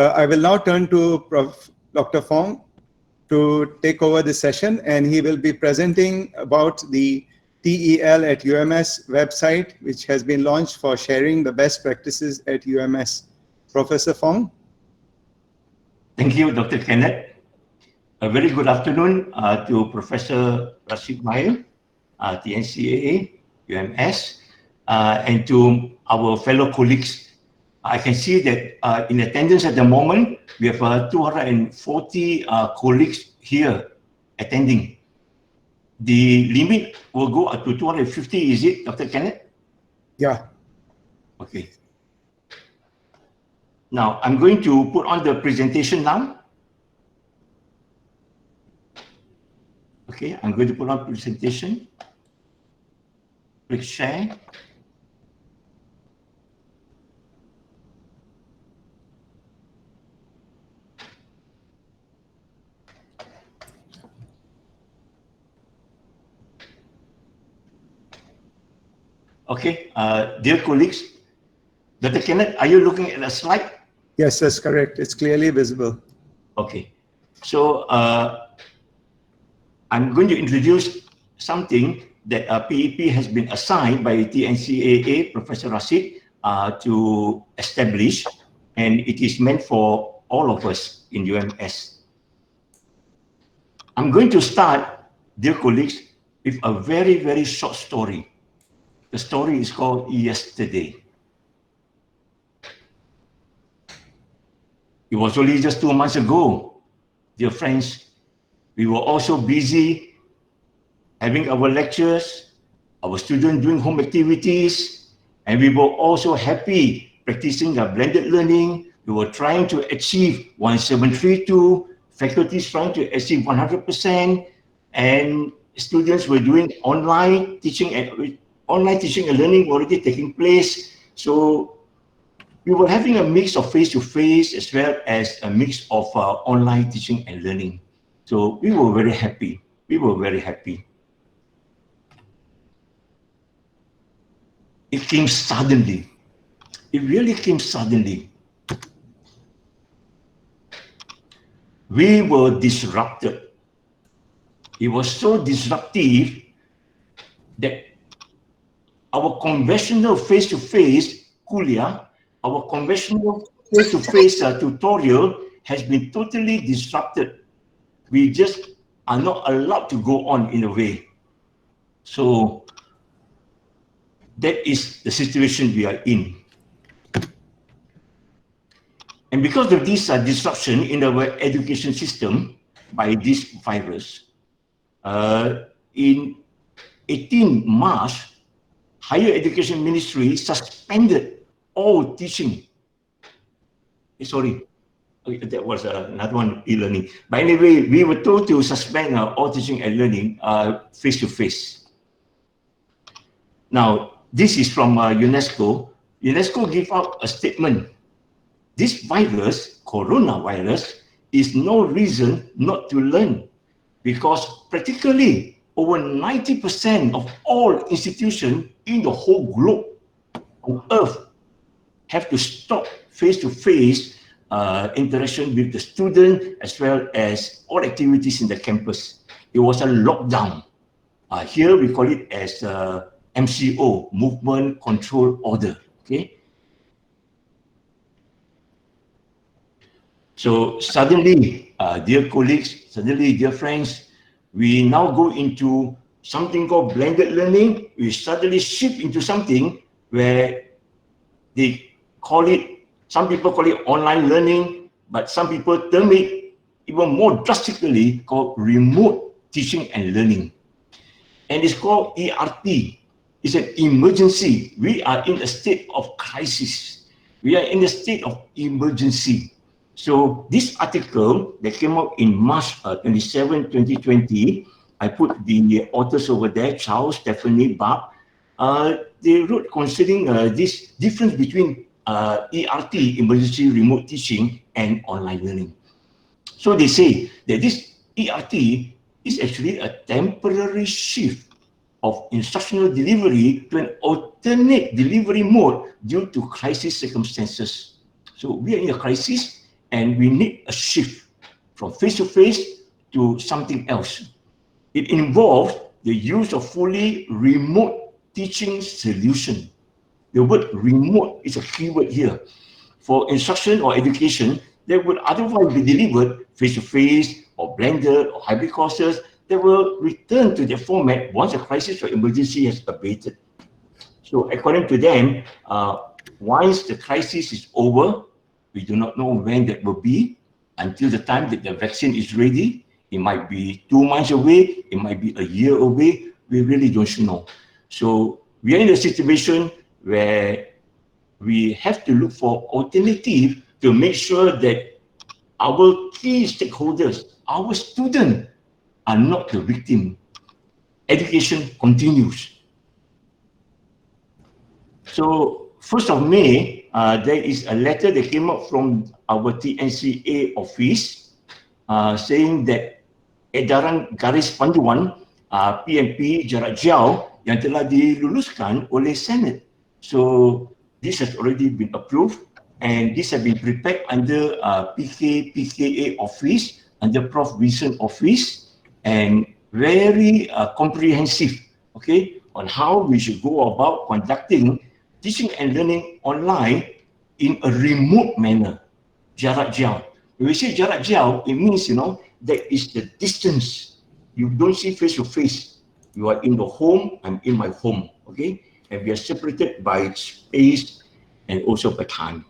I will now turn to Prof. Dr. Fong to take over the session, and he will be presenting about the TEL at UMS website, which has been launched for sharing the best practices at UMS. Professor Fong. Thank you, Dr. Kenneth. A very good afternoon to Professor Rashid Mahir, TNCAA, UMS, and to our fellow colleagues. I can see that in attendance at the moment, we have 240 colleagues here attending. The limit will go up to 250, is it, Dr. Kenneth? Yeah. Okay. Now, I'm going to put on the presentation now. Okay, I'm going to put on presentation. Click share. Okay, dear colleagues, Dr. Kenneth, are you looking at a slide? Yes, that's correct. It's clearly visible. Okay, so I'm going to introduce something that PEP has been assigned by TNCAA, Professor Rashid, to establish, and it is meant for all of us in UMS. I'm going to start, dear colleagues, with a very, very short story. The story is called Yesterday. It was only just 2 months ago, dear friends. We were also busy having our lectures, our students doing home activities, and we were also happy practicing our blended learning. We were trying to achieve 1732, faculties trying to achieve 100%, and students were doing online teaching and learning already taking place. So we were having a mix of face-to-face as well as a mix of online teaching and learning. So we were very happy. We were very happy. It came suddenly. It really came suddenly. We were disrupted. It was so disruptive that our conventional face-to-face kuliah, our conventional face-to-face tutorial has been totally disrupted. We just are not allowed to go on in a way. So that is the situation we are in. And because of this disruption in our education system by this virus, in 18 March, Higher Education Ministry suspended all teaching. Sorry, that was another one, e-learning. But anyway, we were told to suspend all teaching and learning face-to-face. Now, this is from UNESCO. UNESCO gave out a statement. This virus, coronavirus, is no reason not to learn, because practically over 90% of all institutions in the whole globe on Earth have to stop face-to-face interaction with the student as well as all activities in the campus. It was a lockdown. Here we call it as MCO, Movement Control Order. Okay. So suddenly, dear colleagues, suddenly, dear friends, we now go into something called blended learning. We suddenly shift into something where they call it, some people call it online learning, but some people term it even more drastically called remote teaching and learning. And it's called ERT. It's an emergency. We are in a state of crisis. We are in a state of emergency. So this article that came out in March 27, 2020, I put the authors over there, Charles, Stephanie, Barb. They wrote concerning this difference between ERT, emergency remote teaching, and online learning. So they say that this ERT is actually a temporary shift of instructional delivery to an alternate delivery mode due to crisis circumstances. So we are in a crisis, and we need a shift from face-to-face to something else. It involves the use of fully remote teaching solution. The word remote is a keyword here. For instruction or education that would otherwise be delivered face-to-face or blended or hybrid courses that will return to their format once a crisis or emergency has abated. So according to them, once the crisis is over, we do not know when that will be, until the time that the vaccine is ready. It might be 2 months away, it might be a year away, we really don't know. So we are in a situation where we have to look for alternative to make sure that our key stakeholders, our students, are not the victim. Education continues. So 1st of May, there is a letter that came up from our TNCA office saying that edaran garis panduan PMP jarak jauh yang telah diluluskan oleh Senate. So this has already been approved, and this has been prepared under PKA office, under Prof Wilson office, and very comprehensive, okay, on how we should go about conducting teaching and learning online in a remote manner, jarak jauh. When we say jarak jauh, it means, that is the distance. You don't see face to face. You are in the home, I'm in my home, okay? And we are separated by space and also by time.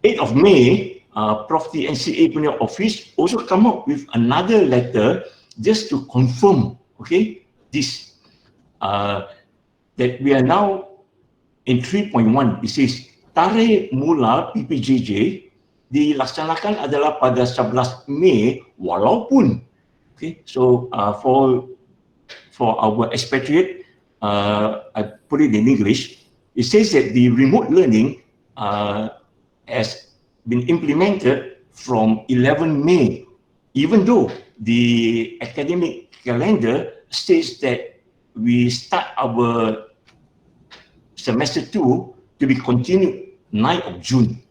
8th of May, Prof TNCA punya office also come up with another letter just to confirm, okay, this, that we are now in 3.1. It says, tarikh mula PPJJ dilaksanakan adalah pada 11 Mei walaupun, okay, so for our expatriate, I put it in English, it says that the remote learning has been implemented from 11 May, even though the academic calendar states that we start our semester 2 to be continued 9th of June,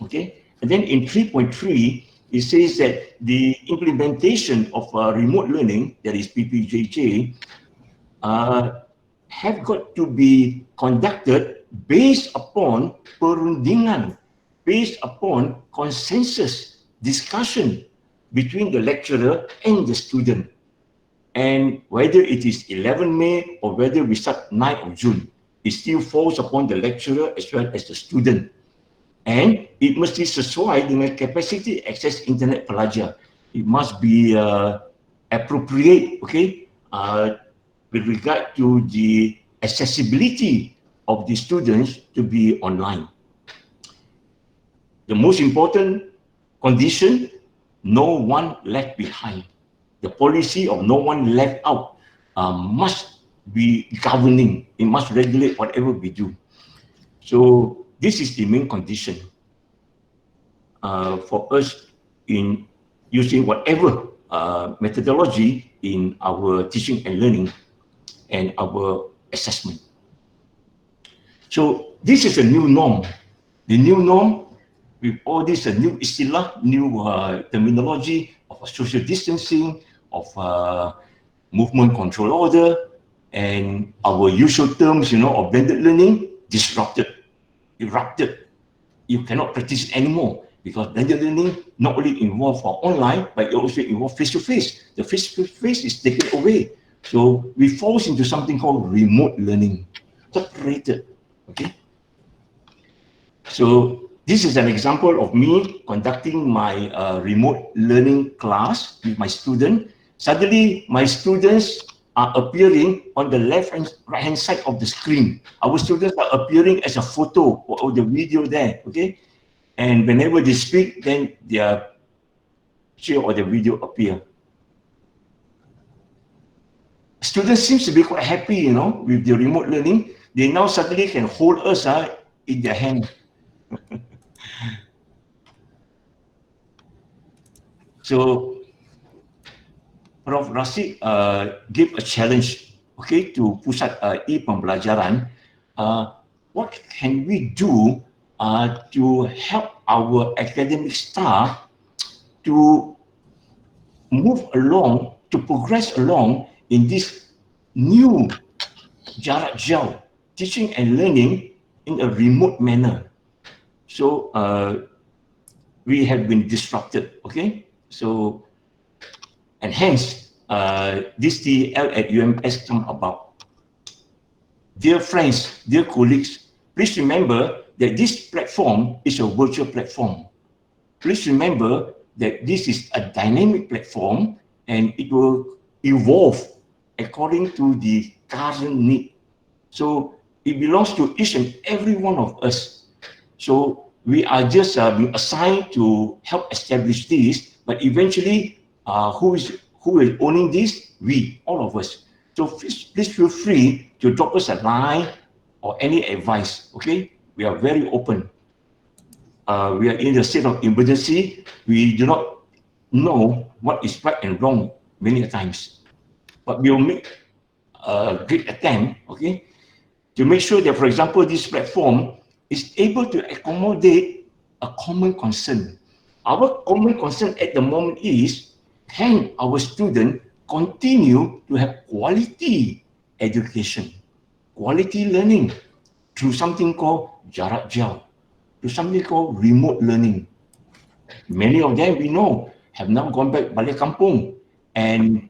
okay? And then in 3.3, it says that the implementation of remote learning, that is PPJJ, have got to be conducted based upon perundingan, based upon consensus discussion between the lecturer and the student. And whether it is 11 May or whether we start 9th of June, it still falls upon the lecturer as well as the student. And it must be sesuai dengan capacity access internet pelajar. It must be appropriate, okay, with regard to the accessibility of the students to be online. The most important condition, no one left behind. The policy of no one left out must be governing. It must regulate whatever we do. So this is the main condition for us in using whatever methodology in our teaching and learning and our assessment. So this is a new norm. The new norm with all this new istilah, new terminology of social distancing, of movement control order, and our usual terms, of blended learning, disrupted, erupted. You cannot practice it anymore because blended learning not only involves online, but it also involves face-to-face. The face-to-face is taken away. So we fall into something called remote learning, separated, okay? So this is an example of me conducting my remote learning class with my student. Suddenly, my students are appearing on the right-hand side of the screen. Our students are appearing as a photo or the video there, okay? And whenever they speak, then their picture or the video appear. Students seems to be quite happy, with the remote learning. They now suddenly can hold us in their hand. So, Prof Rasid gave a challenge, okay, to Pusat e-Pembelajaran. What can we do to help our academic staff to move along, to progress along in this new jarak jauh teaching and learning in a remote manner. So we have been disrupted, okay? So, and hence this TEL at UMS come about. Dear friends, dear colleagues, please remember that this platform is a virtual platform. Please remember that this is a dynamic platform and it will evolve according to the current need. So it belongs to each and every one of us. So we are just being assigned to help establish this, but eventually who is owning this? We, all of us. So please feel free to drop us a line or any advice, okay? We are very open. We are in the state of emergency. We do not know what is right and wrong many times, but we will make a great attempt, okay, to make sure that, for example, this platform is able to accommodate a common concern. Our common concern at the moment is, can our student continue to have quality education, quality learning through something called jarak jauh, to something called remote learning. Many of them we know have now gone back balik kampung, and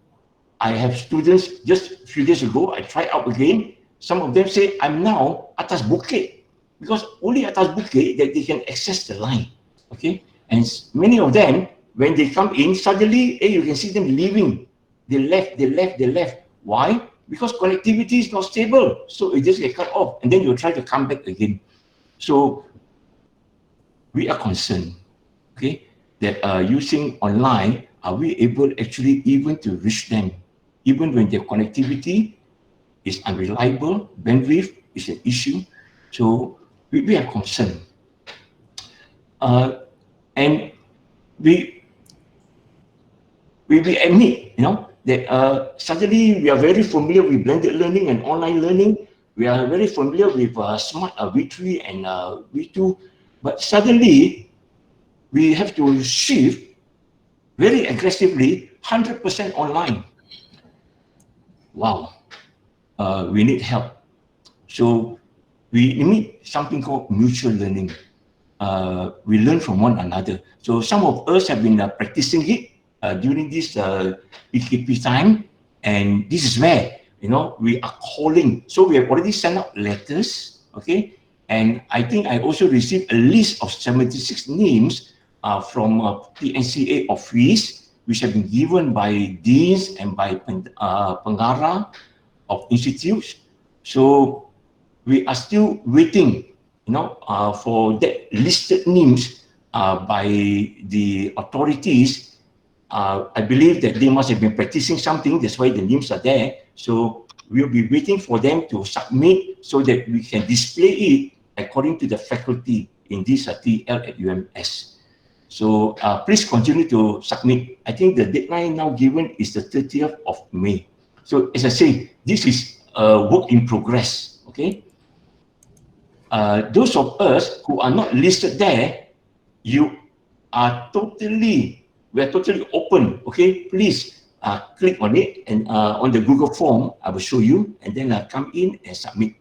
I have students just a few days ago, I tried out again. Some of them say, I'm now atas bukit, because only atas bukit that they can access the line, okay? And many of them, when they come in, suddenly, you can see them leaving. They left. Why? Because connectivity is not stable, so it just get cut off, and then you try to come back again. So we are concerned, okay, that using online, are we able actually even to reach them, even when their connectivity is unreliable, bandwidth is an issue. So we are concerned. And we admit, that suddenly we are very familiar with blended learning and online learning. We are very familiar with smart V3 and V2, but suddenly we have to shift very aggressively 100% online. Wow, we need help. So we need something called mutual learning. We learn from one another. So some of us have been practicing it during this EKP time, and this is where we are calling. So we have already sent out letters, okay, and I think I also received a list of 76 names from PNCA office, which have been given by deans and by pengarah of institutes. So we are still waiting, for that listed names by the authorities. I believe that they must have been practicing something, that's why the names are there. So we'll be waiting for them to submit so that we can display it according to the faculty in this TEL at UMS. So please continue to submit. I think the deadline now given is the 30th of May. So as I say, this is a work in progress, okay? Those of us who are not listed there, we are totally open, okay? Please click on it, and on the Google form, I will show you, and then come in and submit.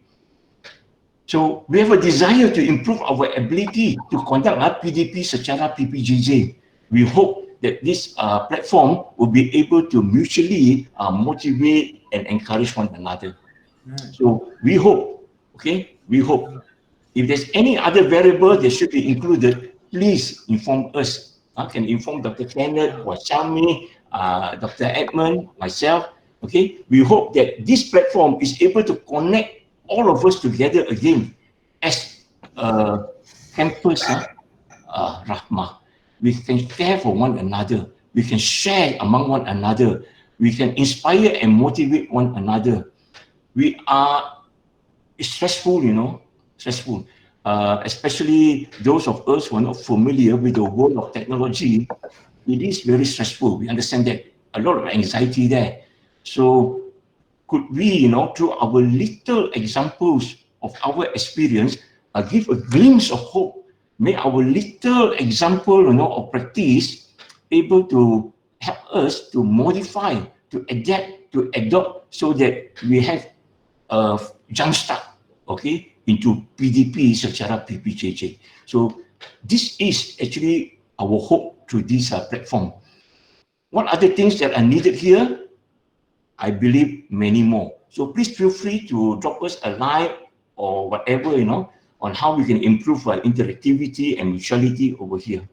So we have a desire to improve our ability to conduct PDP secara PPJJ. We hope that this platform will be able to mutually motivate and encourage one another. So we hope, okay? We hope. If there's any other variable that should be included, please inform us. Can inform Dr. Kenneth or Shami, Dr. Edmund, myself, okay? We hope that this platform is able to connect all of us together again as a campus rahmah. We can care for one another. We can share among one another. We can inspire and motivate one another. It's stressful, stressful. Especially those of us who are not familiar with the world of technology. It is very stressful. We understand that. A lot of anxiety there. So could we, through our little examples of our experience, give a glimpse of hope make our little example, or practice able to help us to modify, to adapt, to adopt, so that we have a jump start, okay, into PDP secara PPJJ. So this is actually our hope through this platform. What other things that are needed here? I believe many more. So please feel free to drop us a line or whatever, on how we can improve our interactivity and mutuality over here.